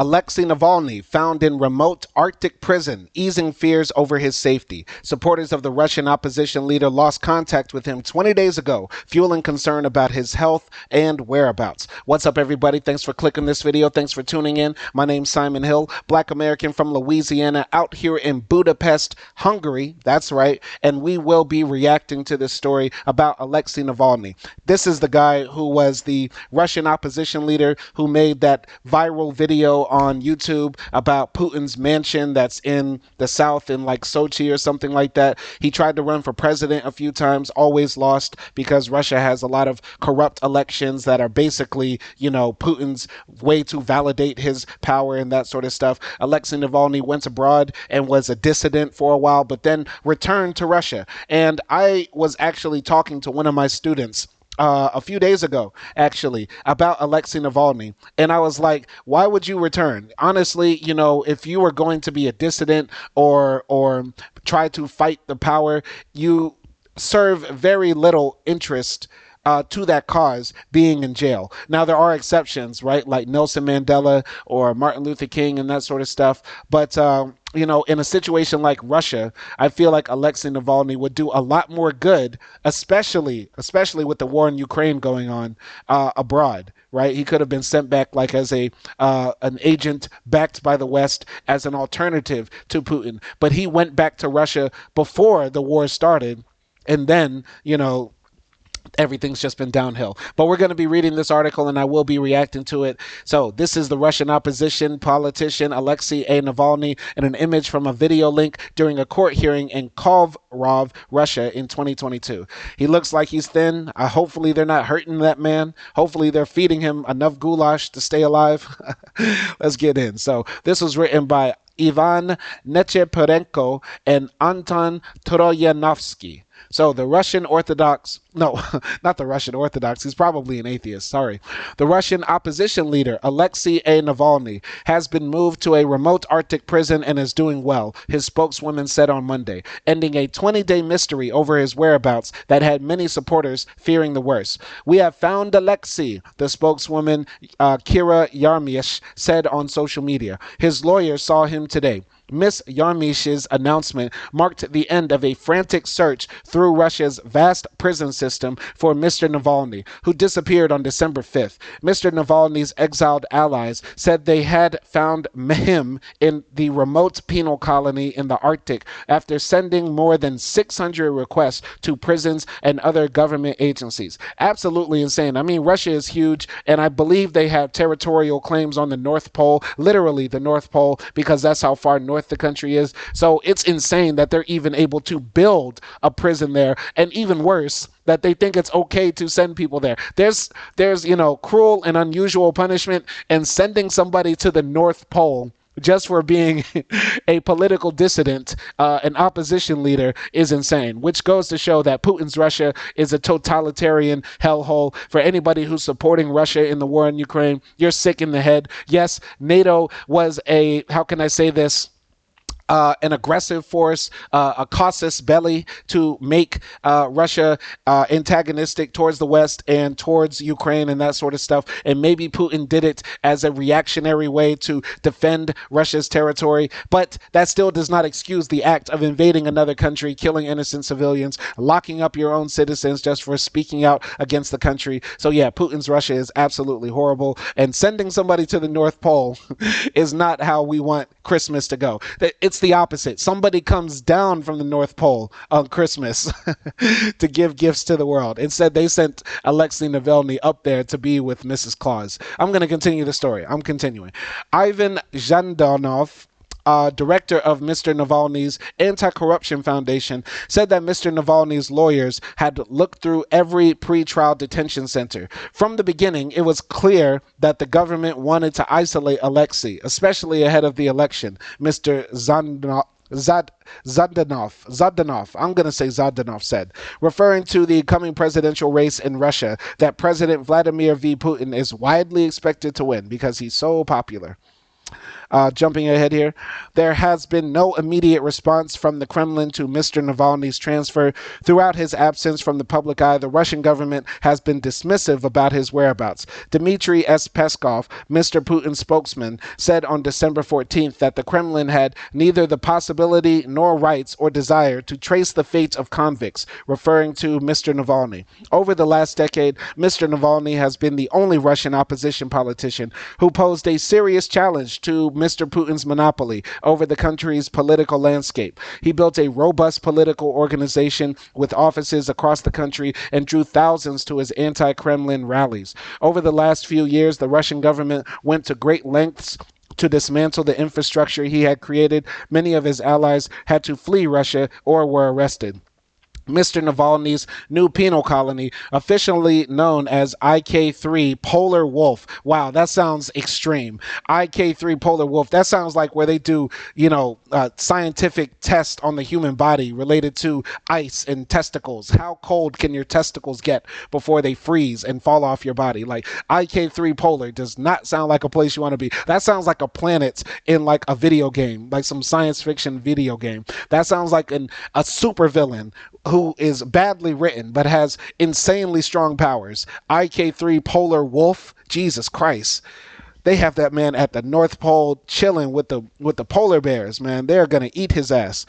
Aleksei Navalny found in remote Arctic prison, easing fears over his safety. Supporters of the Russian opposition leader lost contact with him 20 days ago, fueling concern about his health and whereabouts. What's up, everybody? Thanks for clicking this video. Thanks for tuning in. My name's Simon Hill, Black American from Louisiana, out here in Budapest, Hungary. That's right. And we will be reacting to this story about Aleksei Navalny. This is the guy who was the Russian opposition leader who made that viral video on YouTube about Putin's mansion that's in the south in like Sochi or something like that. He tried to run for president a few times, always lost because Russia has a lot of corrupt elections that are basically, Putin's way to validate his power and that sort of stuff. Alexei Navalny went abroad and was a dissident for a while, but then returned to Russia. And I was actually talking to one of my students a few days ago, actually, about Alexei Navalny. And I was like, why would you return? Honestly, if you were going to be a dissident or try to fight the power, you serve very little interest to that cause being in jail. Now, there are exceptions, right? Like Nelson Mandela or Martin Luther King and that sort of stuff. But, in a situation like Russia, I feel like Alexei Navalny would do a lot more good, especially with the war in Ukraine going on abroad, right? He could have been sent back like as an agent backed by the West as an alternative to Putin. But he went back to Russia before the war started. And then, everything's just been downhill. But we're going to be reading this article and I will be reacting to it. So this is the Russian opposition politician Alexei Navalny and an image from a video link during a court hearing in Kovrov, Russia in 2022. He looks like he's thin. Hopefully they're not hurting that man. Hopefully they're feeding him enough goulash to stay alive. Let's get in. So this was written by Ivan Nechepurenko and Anton Troyanovsky. So the Russian Orthodox, no, not the Russian Orthodox, he's probably an atheist, sorry. The Russian opposition leader, Alexei Navalny, has been moved to a remote Arctic prison and is doing well, his spokeswoman said on Monday, ending a 20-day mystery over his whereabouts that had many supporters fearing the worst. We have found Alexei, the spokeswoman Kira Yarmysh said on social media. His lawyer saw him today. Ms. Yarmysh's announcement marked the end of a frantic search through Russia's vast prison system for Mr. Navalny, who disappeared on December 5th. Mr. Navalny's exiled allies said they had found him in the remote penal colony in the Arctic after sending more than 600 requests to prisons and other government agencies. Absolutely insane. I mean, Russia is huge, and I believe they have territorial claims on the North Pole, literally the North Pole, because that's how far north the country is. So it's insane that they're even able to build a prison there, and even worse, that they think it's okay to send people there. There's cruel and unusual punishment, and sending somebody to the North Pole just for being a political dissident, an opposition leader, is insane, which goes to show that Putin's Russia is a totalitarian hellhole. For anybody who's supporting Russia in the war in Ukraine, you're sick in the head. Yes, NATO was how can I say this? An aggressive force, a casus belli to make Russia antagonistic towards the West and towards Ukraine and that sort of stuff. And maybe Putin did it as a reactionary way to defend Russia's territory. But that still does not excuse the act of invading another country, killing innocent civilians, locking up your own citizens just for speaking out against the country. So yeah, Putin's Russia is absolutely horrible. And sending somebody to the North Pole is not how we want Christmas to go. It's the opposite. Somebody comes down from the North Pole on Christmas to give gifts to the world. Instead, they sent Alexei Navalny up there to be with Mrs. Claus. I'm going to continue the story. I'm continuing. Ivan Zhandanov, director of Mr. Navalny's Anti-Corruption Foundation, said that Mr. Navalny's lawyers had looked through every pre-trial detention center. From the beginning, it was clear that the government wanted to isolate Alexei, especially ahead of the election, Mr. Zhandanov, I'm going to say Zhandanov said, referring to the coming presidential race in Russia that President Vladimir V. Putin is widely expected to win because he's so popular. Jumping ahead here, there has been no immediate response from the Kremlin to Mr. Navalny's transfer. Throughout his absence from the public eye, the Russian government has been dismissive about his whereabouts. Dmitry S. Peskov, Mr. Putin's spokesman, said on December 14th that the Kremlin had neither the possibility nor rights or desire to trace the fate of convicts, referring to Mr. Navalny. Over the last decade, Mr. Navalny has been the only Russian opposition politician who posed a serious challenge to Mr. Putin's monopoly over the country's political landscape. He built a robust political organization with offices across the country and drew thousands to his anti-Kremlin rallies. Over the last few years, the Russian government went to great lengths to dismantle the infrastructure he had created. Many of his allies had to flee Russia or were arrested. Mr. Navalny's new penal colony, officially known as IK3 Polar Wolf. Wow, that sounds extreme. IK3 Polar Wolf. That sounds like where they do, scientific tests on the human body related to ice and testicles. How cold can your testicles get before they freeze and fall off your body? Like IK3 Polar does not sound like a place you want to be. That sounds like a planet in like a video game, like some science fiction video game. That sounds like a supervillain who is badly written but has insanely strong powers. IK3 Polar Wolf, Jesus Christ. They have that man at the North Pole chilling with the polar bears, man. They're gonna eat his ass.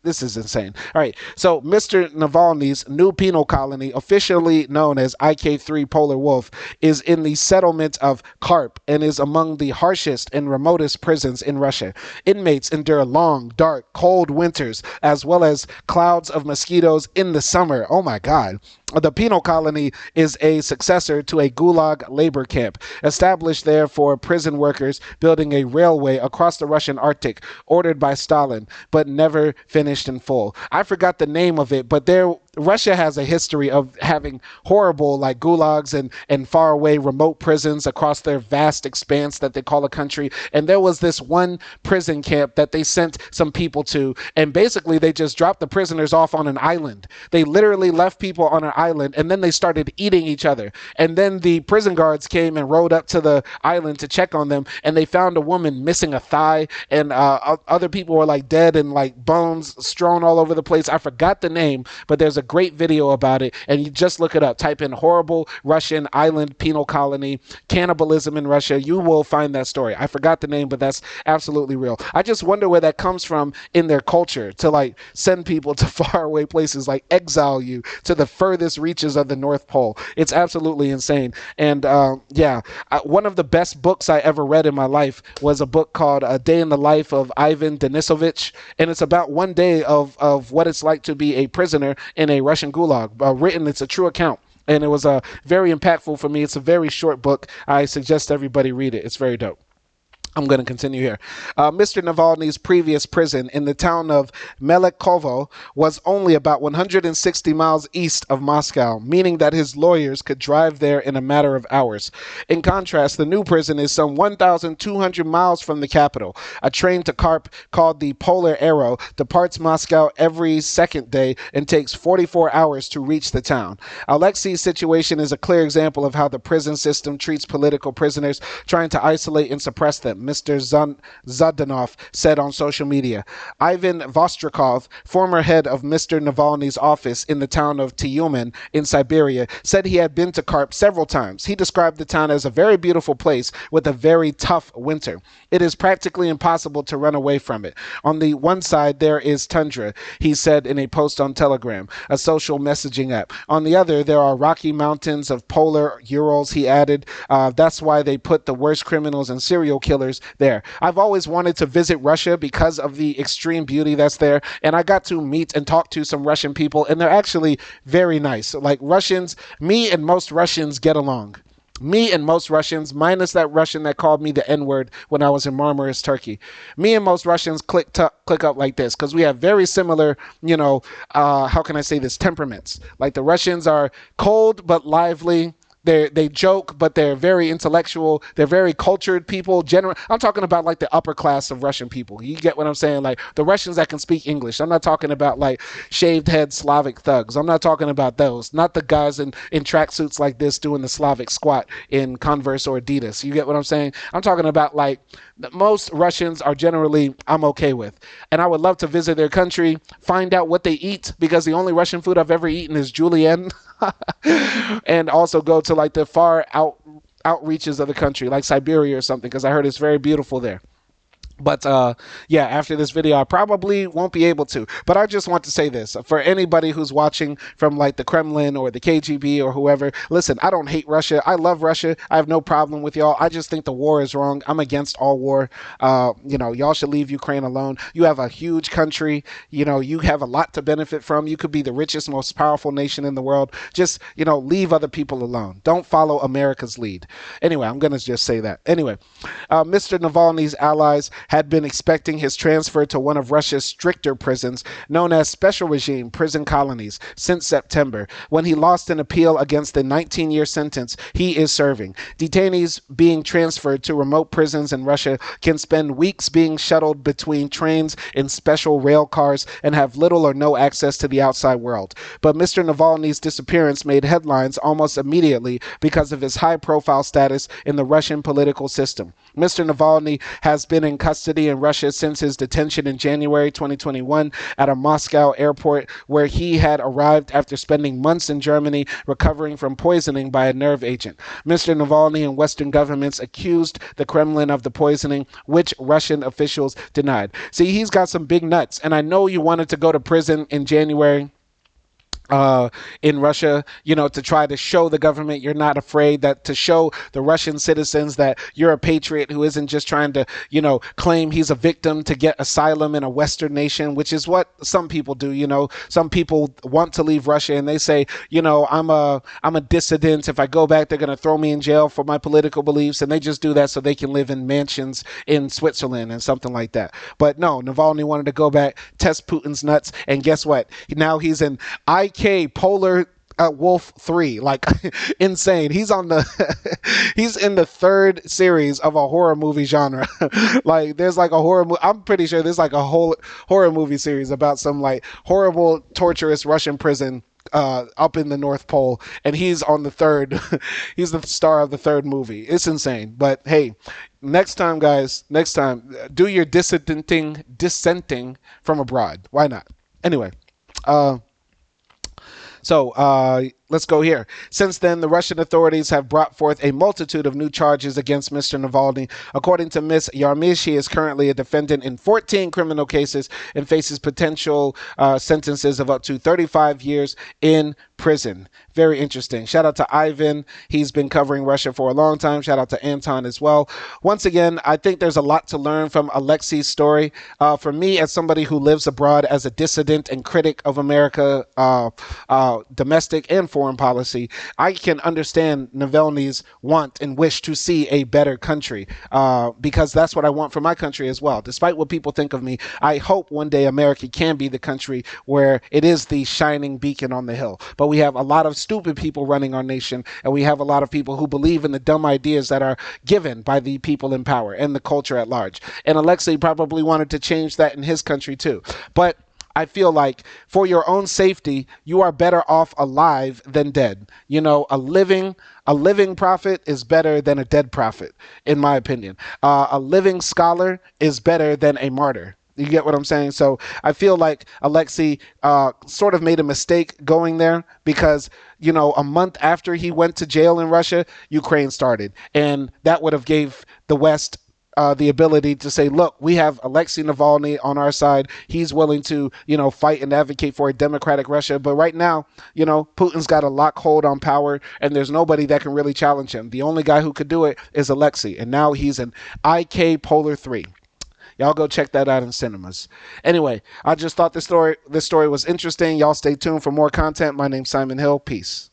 This is insane. All right, so Mr. Navalny's new penal colony, officially known as IK3 Polar Wolf, is in the settlement of Karp and is among the harshest and remotest prisons in Russia. Inmates endure long, dark, cold winters, as well as clouds of mosquitoes in the summer. Oh my God. The penal colony is a successor to a gulag labor camp, established there for prison workers building a railway across the Russian Arctic, ordered by Stalin, but never finished in full. I forgot the name of it, but Russia has a history of having horrible like gulags and faraway remote prisons across their vast expanse that they call a country. And there was this one prison camp that they sent some people to, and basically they just dropped the prisoners off on an island. They literally left people on an island, and then they started eating each other. And then the prison guards came and rode up to the island to check on them, and they found a woman missing a thigh, and other people were like dead and like bones strewn all over the place. I forgot the name, but there's a great video about it, and you just look it up. Type in horrible Russian island penal colony, cannibalism in Russia. You will find that story. I forgot the name, but that's absolutely real. I just wonder where that comes from in their culture to like send people to faraway places, like exile you to the furthest reaches of the North Pole. It's absolutely insane. And one of the best books I ever read in my life was a book called A Day in the Life of Ivan Denisovich, and it's about one day of what it's like to be a prisoner in a Russian gulag. It's a true account, and it was very impactful for me. It's a very short book. I suggest everybody read it. It's very dope. I'm going to continue here. Mr. Navalny's previous prison in the town of Melikovo was only about 160 miles east of Moscow, meaning that his lawyers could drive there in a matter of hours. In contrast, the new prison is some 1,200 miles from the capital. A train to Karp called the Polar Arrow departs Moscow every second day and takes 44 hours to reach the town. Aleksei's situation is a clear example of how the prison system treats political prisoners, trying to isolate and suppress them. Mr. Zhdanov said on social media. Ivan Vostrikov, former head of Mr. Navalny's office in the town of Tyumen in Siberia, said he had been to Karp several times. He described the town as a very beautiful place with a very tough winter. It is practically impossible to run away from it. On the one side, there is tundra, he said in a post on Telegram, a social messaging app. On the other, there are rocky mountains of polar Urals, he added. That's why they put the worst criminals and serial killers there. I've always wanted to visit Russia because of the extreme beauty that's there, and I got to meet and talk to some Russian people, and they're actually very nice. Like Russians, me and most Russians get along. Me and most Russians, minus that Russian that called me the N-word when I was in Marmaris, Turkey. Me and most Russians click up like this because we have very similar, how can I say this, temperaments. Like the Russians are cold but lively. they joke, but they're very intellectual. They're very cultured people. I'm talking about like the upper class of Russian people. You get what I'm saying? Like the Russians that can speak English. I'm not talking about like shaved head Slavic thugs. I'm not talking about those. Not the guys in tracksuits like this doing the Slavic squat in Converse or Adidas. You get what I'm saying? I'm talking about like most Russians are generally I'm okay with. And I would love to visit their country, find out what they eat, because the only Russian food I've ever eaten is julienne. And also go to like the far outreaches of the country, like Siberia or something, because I heard it's very beautiful there. But yeah, after this video, I probably won't be able to. But I just want to say this for anybody who's watching from like the Kremlin or the KGB or whoever. Listen, I don't hate Russia. I love Russia. I have no problem with y'all. I just think the war is wrong. I'm against all war. Y'all should leave Ukraine alone. You have a huge country. You have a lot to benefit from. You could be the richest, most powerful nation in the world. Just, leave other people alone. Don't follow America's lead. Anyway, I'm going to just say that. Anyway, Mr. Navalny's allies had been expecting his transfer to one of Russia's stricter prisons, known as special regime prison colonies, since September, when he lost an appeal against the 19-year sentence he is serving. Detainees being transferred to remote prisons in Russia can spend weeks being shuttled between trains in special rail cars and have little or no access to the outside world. But Mr. Navalny's disappearance made headlines almost immediately because of his high-profile status in the Russian political system. Mr. Navalny has been in custody in Russia since his detention in January 2021 at a Moscow airport, where he had arrived after spending months in Germany recovering from poisoning by a nerve agent. Mr. Navalny and Western governments accused the Kremlin of the poisoning, which Russian officials denied. See, he's got some big nuts, and I know you wanted to go to prison in January in Russia, to try to show the government you're not afraid, that to show the Russian citizens that you're a patriot who isn't just trying to, claim he's a victim to get asylum in a Western nation, which is what some people do. Some people want to leave Russia and they say, I'm a dissident. If I go back, they're going to throw me in jail for my political beliefs. And they just do that so they can live in mansions in Switzerland and something like that. But no, Navalny wanted to go back, test Putin's nuts. And guess what? Now he's in Polar Wolf 3, like insane. He's in the third series of a horror movie genre. Like there's like a I'm pretty sure there's like a whole horror movie series about some like horrible, torturous Russian prison up in the North Pole, and he's on the third. He's the star of the third movie. It's insane. But hey, next time, guys, do your dissenting from abroad. Why not? Anyway, let's go here. Since then, the Russian authorities have brought forth a multitude of new charges against Mr. Navalny. According to Ms. Yarmish, he is currently a defendant in 14 criminal cases and faces potential sentences of up to 35 years in prison. Very interesting. Shout out to Ivan. He's been covering Russia for a long time. Shout out to Anton as well. Once again, I think there's a lot to learn from Aleksei's story. For me, as somebody who lives abroad as a dissident and critic of America, domestic and foreign policy, I can understand Navalny's want and wish to see a better country, because that's what I want for my country as well. Despite what people think of me, I hope one day America can be the country where it is the shining beacon on the hill. But we have a lot of stupid people running our nation, and we have a lot of people who believe in the dumb ideas that are given by the people in power and the culture at large. And Aleksei probably wanted to change that in his country too. But I feel like for your own safety, you are better off alive than dead. A living prophet is better than a dead prophet, in my opinion. A living scholar is better than a martyr. You get what I'm saying? So I feel like Aleksei sort of made a mistake going there, because, a month after he went to jail in Russia, Ukraine started. And that would have gave the West the ability to say, look, we have Aleksei Navalny on our side. He's willing to, fight and advocate for a democratic Russia. But right now, Putin's got a lock hold on power, and there's nobody that can really challenge him. The only guy who could do it is Aleksei. And now he's in IK Polar 3. Y'all go check that out in cinemas. Anyway, I just thought this story was interesting. Y'all stay tuned for more content. My name's Simon Hill. Peace.